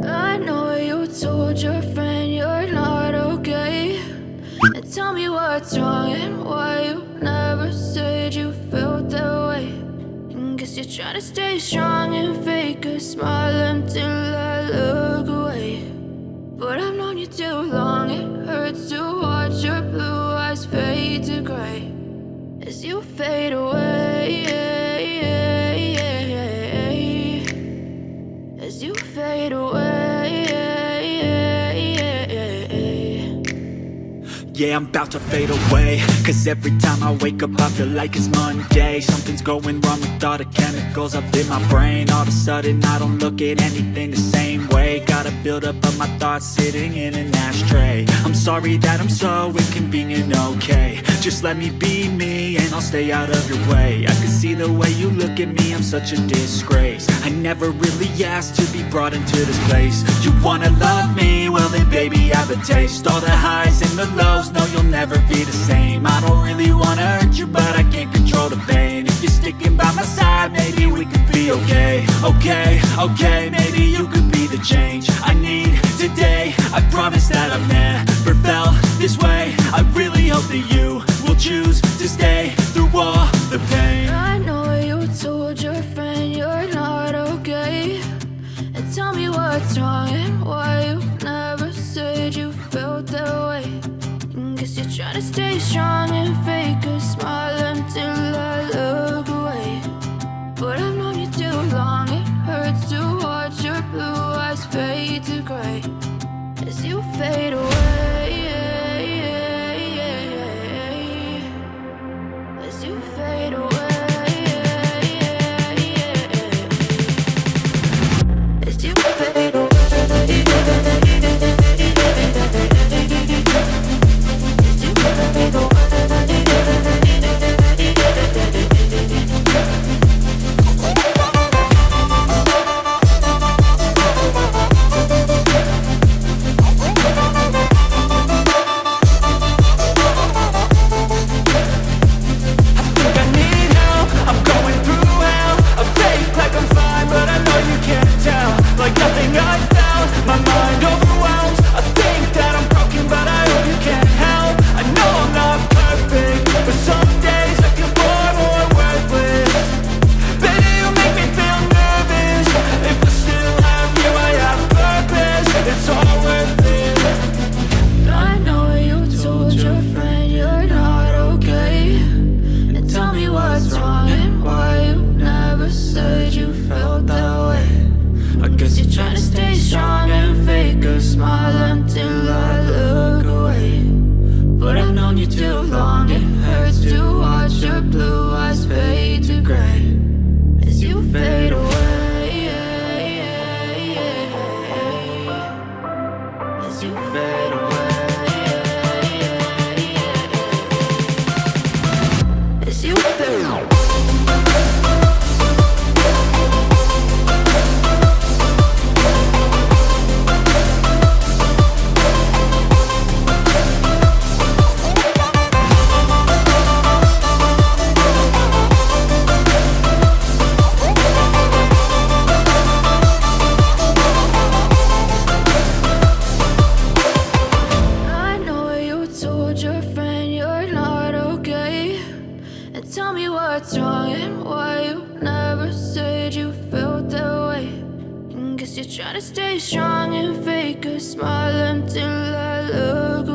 I know you told your friend you're not okay. And tell me what's wrong and why you never said you felt that way. And guess you're trying to stay strong and fake a smile until I look away. But I've known you too long, it hurts to watch your blue eyes fade to gray as you fade away. As you fade away. Yeah, I'm about to fade away, cause every time I wake up I feel like it's Monday. Something's going wrong with all the chemicals up in my brain. All of a sudden I don't look at anything the same way. Got a buildup of my thoughts sitting in an ashtray. I'm sorry that I'm so inconvenient, okay. Just let me be me and I'll stay out of your way. I can see the way you look at me, I'm such a disgrace. I never really asked to be brought into this place. You wanna love me? Well then baby I have a taste. All the highs and the lows, no you'll never be the same. I don't really wanna hurt you but I can't control the pain. If you're sticking by my side maybe we could be okay. Okay, maybe you could be the change I need today. I promise that I've never felt this way. I really hope that you will choose to stay through all the pain. I know you told your friend you're not okay. And tell me what's wrong and why you never said you felt that way. And guess you're trying to stay strong and fake a smile until I look away. But I've known you too long, it hurts to watch your blue eyes fade to gray as you fade away. As you fade away. As you fade away. As you fade away. Like nothing I felt, my mind overwhelms. I think that I'm broken, but I hope you can't help. I know I'm not perfect, but some days I feel bored or worthless. Baby, you make me feel nervous. If I still have you, I have purpose. It's all worth it. I know you told your friend you're not okay. And tell me what's wrong and why you never said you felt that way. I guess you're trying to stay strong and fake a smile until I look away. But I've known you too long, it hurts to watch your blue eyes fade to gray as you fade away. As you fade away. As you fade away. Tell me what's wrong and why you never said you felt that way. And guess you're trying to stay strong and fake a smile until I look